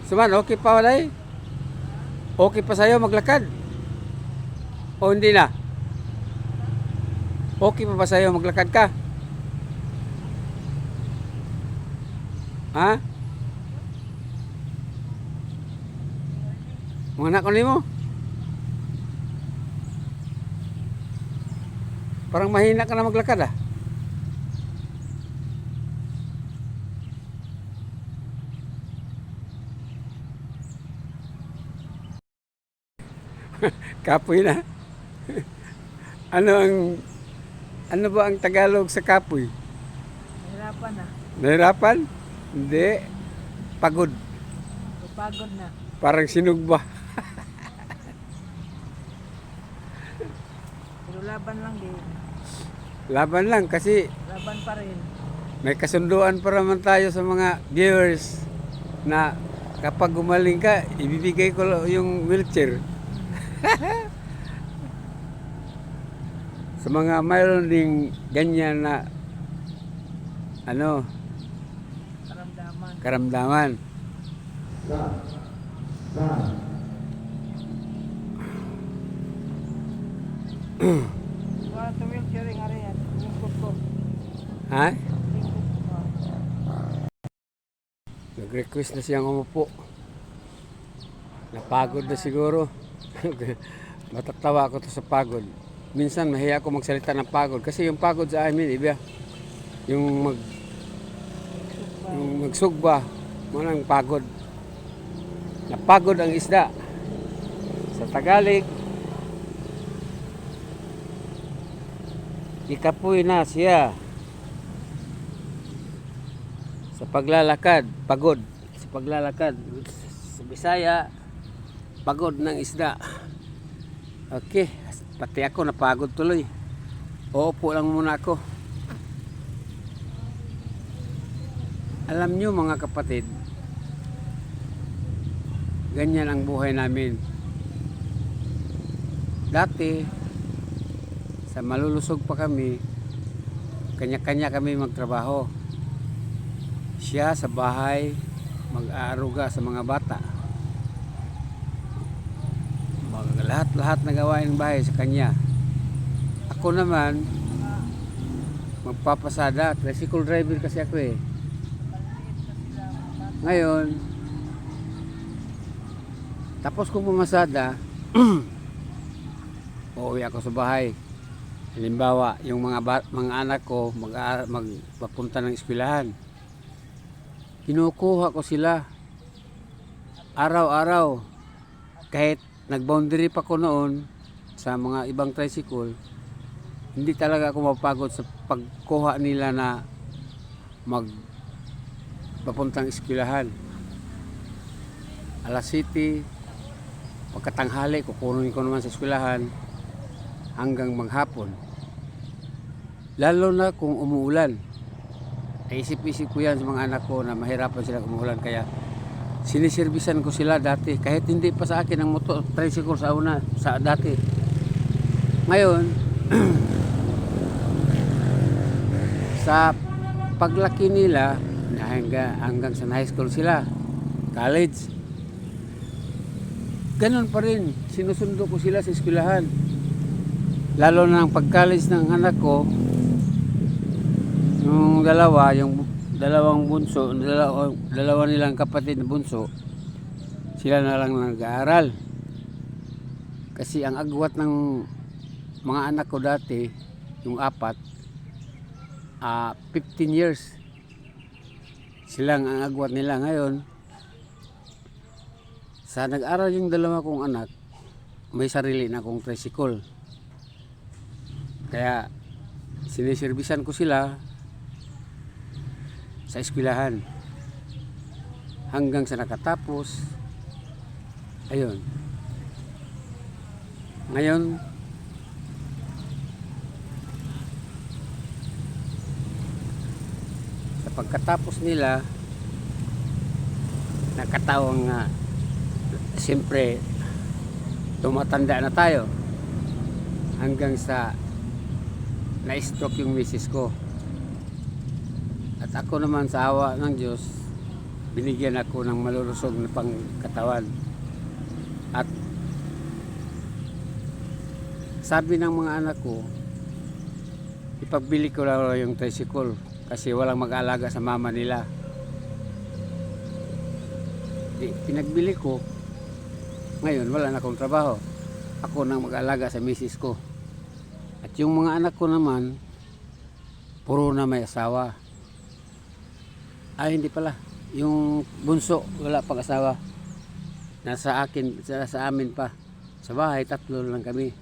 Suman, okay pa walay? Okay pa sa'yo maglakad? O hindi na? Okay pa ba sa'yo maglakad ka? Ha? Mga anak ko mo? Parang mahina ka na maglakad ah. Kapoy na. Ano ang ano ba ang Tagalog sa kapoy? Nahirapan na. Nahirapan? Hindi. Pagod. Pagod na. Parang sinugba. Pero laban lang din. Laban lang kasi Laban pa rin. may kasunduan pa naman tayo sa mga viewers na kapag gumaling ka, ibibigay ko yung wheelchair. Sa mga mayroon ding ganyan na ano, Karamdaman. karamdaman. Wala sa wheelchair nga rin yan. Lingkod ko. Ha? Lingkod ko. Nag-request na siyang umupo. Napagod na siguro. Matatawa ako to sa pagod. Minsan mahiya ako magsalita ng pagod kasi yung pagod sa amin iba. Yung magsugba, manang pagod. Napagod ang isda. Sa Tagalog, ikapoy na siya. Sa paglalakad, pagod. Sa paglalakad, sa Bisaya, pagod ng isda. Okay, pati ako napagod tuloy. Uupo lang muna ako. Alam nyo mga kapatid, ganyan ang buhay namin. Dati, sa malulusog pa kami, kanya-kanya kami magtrabaho. Siya sa bahay, mag-aaruga sa mga bata. Lahat-lahat na gawain ng bahay sa kanya. Ako naman, magpapasada. Tricycle driver kasi ako eh. Ngayon, tapos kong pumasada, uuwi ako sa bahay. Halimbawa, yung mga anak ko magpapunta ng eskwelahan. Kinukuha ko sila araw-araw. Kahit nag-boundary pa ko noon sa mga ibang tricycle, hindi talaga ako mapagod sa pagkuha nila na papuntang eskwelahan. Alas 7, pagkatanghali, kukunin ko naman sa eskwelahan hanggang maghapon. Lalo na kung umuulan. Naisip-isip ko yan sa mga anak ko na mahirapan sila umuulan, kaya siniservisan ko sila dati kahit hindi pa sa akin ang motor tricycle sa una sa dati. Ngayon sa paglaki nila hanggang sa high school sila, college, ganun pa rin, sinusundo ko sila sa eskwelahan. Lalo na ang pag-college ng anak ko, yung dalawang bunso, dalawa nilang kapatid na bunso, sila na lang nag-aaral. Kasi ang agwat ng mga anak ko dati, yung apat, 15 years. Silang ang agwat nila ngayon. Sa nag-aral yung dalawa kong anak, may sarili na akong tricycle. Kaya siniservisan ko sila sa eskwelahan hanggang sa nakatapos. Ayun. Ngayon, sa pagkatapos nila, nakatawang nga, siyempre tumatanda na tayo hanggang sa na-stroke yung misis ko. At ako naman sa awa ng Diyos, binigyan ako ng malulusog na pangkatawan. At sabi ng mga anak ko, ipagbili ko lang yung tricycle kasi walang mag-aalaga sa mama nila. Pinagbili ko. Ngayon wala na akong trabaho, ako nang mag-aalaga sa misis ko. At yung mga anak ko naman puro na may asawa. Ay hindi pala, yung bunso wala pang asawa, nasa akin, sa amin pa. Sa bahay 3 lang kami.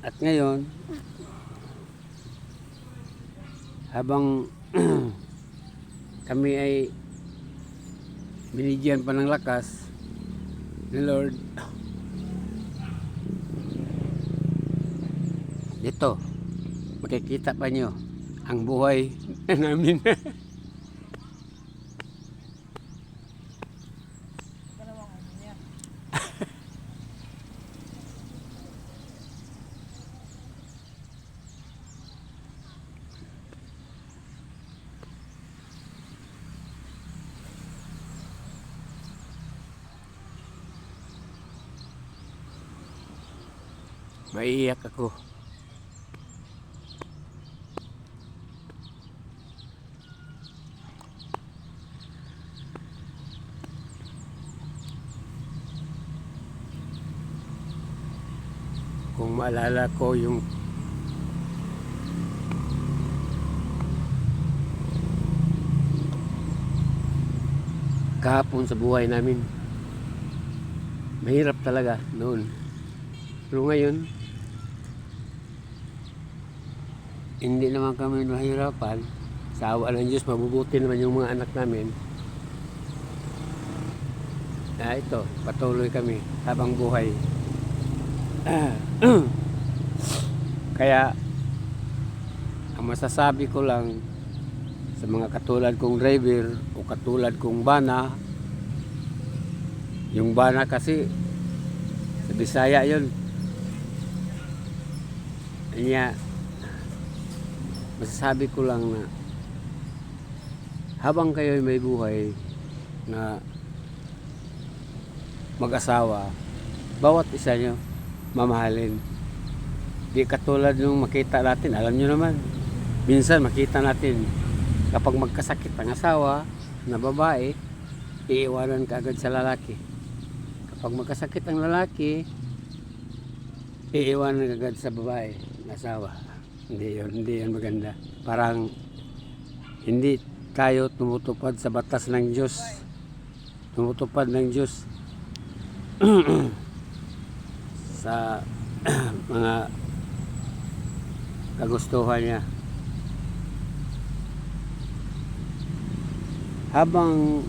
At ngayon habang kami ay binigyan pa ng lakas ni Lord, dito makikita pa nyo ang buhay namin. Ito naman ano niya. Maiiyak ako. Kung maalala ko yung kahapon sa buhay namin, mahirap talaga noon. Pero ngayon, hindi naman kami mahirapan. Sa awa ng Diyos, mabubuti naman yung mga anak namin. Ito, patuloy kami habang buhay. Kaya, ang masasabi ko lang sa mga katulad kong driver o katulad kong bana, yung bana kasi sa Bisaya yun. Kanya, masasabi ko lang na habang kayo may buhay na mag-asawa, bawat isa nyo mamahalin. Di katulad nung makita natin, alam nyo naman, minsan makita natin kapag magkasakit ang asawa na babae, iiwanan ka agad sa lalaki. Kapag magkasakit ang lalaki, iiwanan ka agad sa babae na asawa. Hindi yun maganda. Parang hindi tayo tumutupad sa batas ng Diyos. Tumutupad ng Diyos sa mga kagustuhan niya. Habang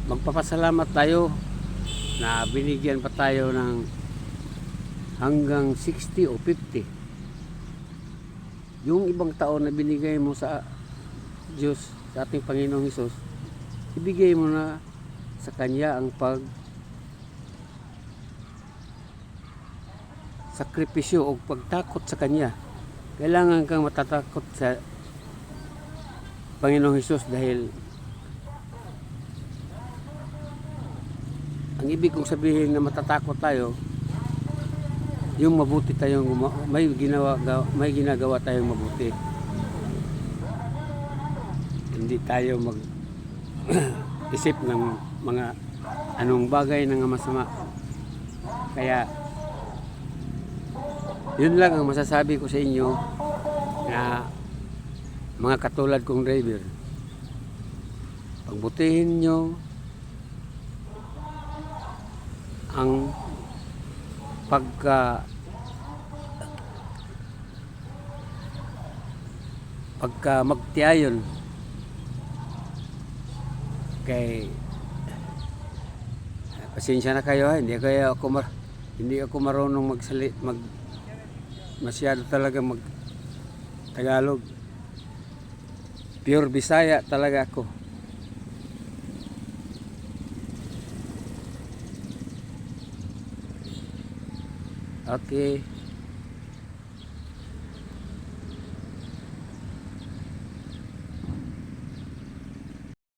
magpapasalamat tayo na binigyan pa tayo ng hanggang 60 o 50, yung ibang taon na binigay mo sa Diyos, sa ating Panginoong Hesus, ibigay mo na sa Kanya ang sakripisyo o pagtakot sa Kanya. Kailangan kang matatakot sa Panginoong Hesus dahil ang ibig kong sabihin na matatakot tayo, yung mabuti tayong may ginagawa tayong mabuti. Hindi tayo mag isip ng mga anong bagay na masama. Kaya yun lang ang masasabi ko sa inyo na mga katulad kong driver. Pagbutihin nyo ang pagka magtiayon kay pasensya na kayo, hindi ako marunong masyado talaga mag Tagalog. Pure Bisaya talaga ako. Okay.